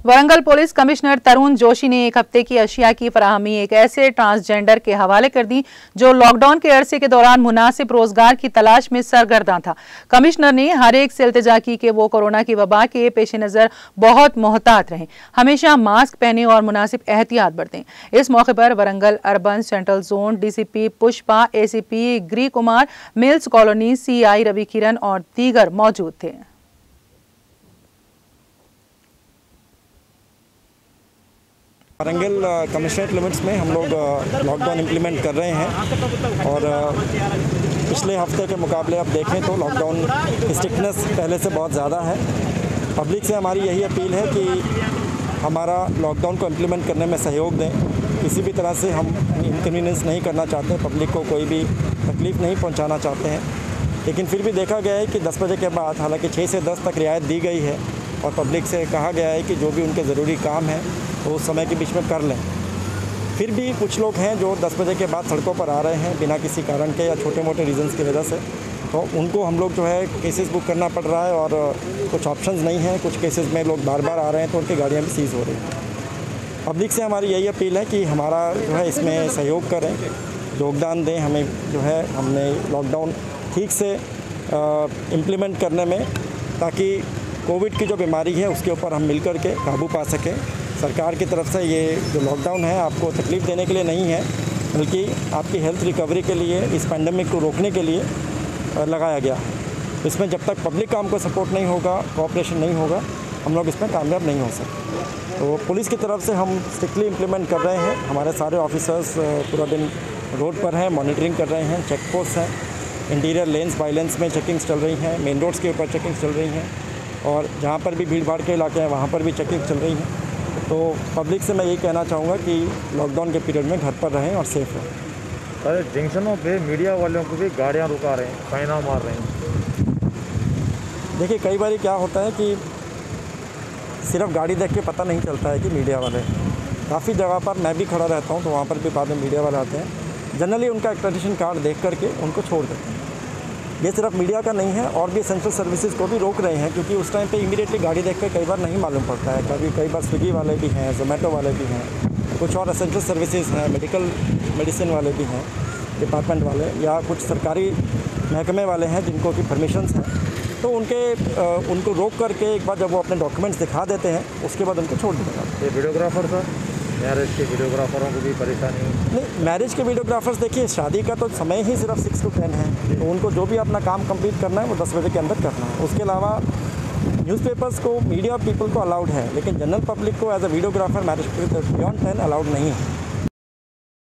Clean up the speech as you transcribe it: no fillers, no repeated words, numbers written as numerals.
Warangal police commissioner तरुण जोशी ने एक हफ्ते की अशिया की फराहमी एक ऐसे ट्रांसजेंडर के हवाले कर दी जो लॉकडाउन के अरसे के दौरान मुनासिब रोजगार की तलाश में सरगर्दा था। कमिश्नर ने हर एक से इल्तिजा की कि वो कोरोना की वबा के पेश नजर बहुत मोहतात रहें, हमेशा मास्क पहने और मुनासिब एहतियात बरतें। इस मौके पर Warangal urban central zone DCP Pushpa, ACP Giri Kumar, Mills Colony CI Ravi Kiran और दीगर मौजूद थे। वरंगल कमिश्नरेट लिमिट्स में हम लोग लॉकडाउन इम्प्लीमेंट कर रहे हैं और पिछले हफ्ते के मुकाबले अब देखें तो लॉकडाउन स्ट्रिक्टनेस पहले से बहुत ज़्यादा है। पब्लिक से हमारी यही अपील है कि हमारा लॉकडाउन को इम्प्लीमेंट करने में सहयोग दें। किसी भी तरह से हम इनकन्वीनियंस नहीं करना चाहते, पब्लिक को कोई भी तकलीफ़ नहीं पहुंचाना चाहते हैं, लेकिन फिर भी देखा गया है कि 10 बजे के बाद, हालांकि 6 से 10 तक रियायत दी गई है और पब्लिक से कहा गया है कि जो भी उनके ज़रूरी काम है वो उस समय के बीच में कर लें। फिर भी कुछ लोग हैं जो 10 बजे के बाद सड़कों पर आ रहे हैं बिना किसी कारण के या छोटे मोटे रीज़न्स की वजह से, तो उनको हम लोग जो है केसेस बुक करना पड़ रहा है और कुछ ऑप्शंस नहीं हैं। कुछ केसेस में लोग बार बार आ रहे हैं तो उनकी गाड़ियाँ भी सीज़ हो रही हैं। पब्लिक से हमारी यही अपील है कि हमारा जो है इसमें सहयोग करें, योगदान दें हमें जो है हमने लॉकडाउन ठीक से इम्प्लीमेंट करने में, ताकि कोविड की जो बीमारी है उसके ऊपर हम मिलकर के काबू पा सकें। सरकार की तरफ से ये जो लॉकडाउन है आपको तकलीफ़ देने के लिए नहीं है, बल्कि आपकी हेल्थ रिकवरी के लिए, इस पैंडमिक को रोकने के लिए लगाया गया। इसमें जब तक पब्लिक का हमको सपोर्ट नहीं होगा, कोऑपरेशन नहीं होगा, हम लोग इसमें कामयाब नहीं हो सकते। तो पुलिस की तरफ से हम स्ट्रिक्टली इम्प्लीमेंट कर रहे हैं। हमारे सारे ऑफिसर्स पूरा दिन रोड पर हैं, मॉनिटरिंग कर रहे हैं, चेक पोस्ट हैं, इंटीरियर लेन्स बाइलेंस में चेकिंग्स चल रही हैं, मेन रोड्स के ऊपर चेकिंग्स चल रही हैं और जहाँ पर भी भीड़ भाड़ के इलाके हैं वहाँ पर भी चेकिंग चल रही हैं। तो पब्लिक से मैं यही कहना चाहूँगा कि लॉकडाउन के पीरियड में घर पर रहें और सेफ रहें। अरे जंक्शनों पे मीडिया वालों को भी गाड़ियाँ रुका रहे हैं, फाइना मार रहे हैं। देखिए, कई बार क्या होता है कि सिर्फ गाड़ी देख के पता नहीं चलता है कि मीडिया वाले, काफ़ी जगह पर मैं भी खड़ा रहता हूँ तो वहाँ पर भी बाद में मीडिया वाले आते हैं। जनरली उनका एक्रेडिटेशन कार्ड देख करके उनको छोड़ देते हैं। ये सिर्फ मीडिया का नहीं है, और भी एसेंशियल सर्विसेज को भी रोक रहे हैं, क्योंकि उस टाइम पे इमीडिएटली गाड़ी देख कर कई बार नहीं मालूम पड़ता है। कई बार स्विगी वाले भी हैं, जोमेटो वाले भी हैं, कुछ और एसेंशियल सर्विसेज हैं, मेडिसिन वाले भी हैं, डिपार्टमेंट वाले, या कुछ सरकारी महकमे वाले हैं जिनको की परमिशंस हैं, तो उनको रोक करके एक बार जब वो अपने डॉक्यूमेंट्स दिखा देते हैं उसके बाद उनको छोड़ देते हैं। ये वीडियोग्राफर था, मैरिज के वीडियोग्राफरों को भी परेशानी नहीं, मैरिज के वीडियोग्राफर्स देखिए, शादी का तो समय ही सिर्फ 6 to 10 है, तो उनको जो भी अपना काम कंप्लीट करना है वो 10 बजे के अंदर करना है। उसके अलावा न्यूज़पेपर्स को, मीडिया पीपल को अलाउड है, लेकिन जनरल पब्लिक को as a videographer marriage beyond 10 allowed नहीं है।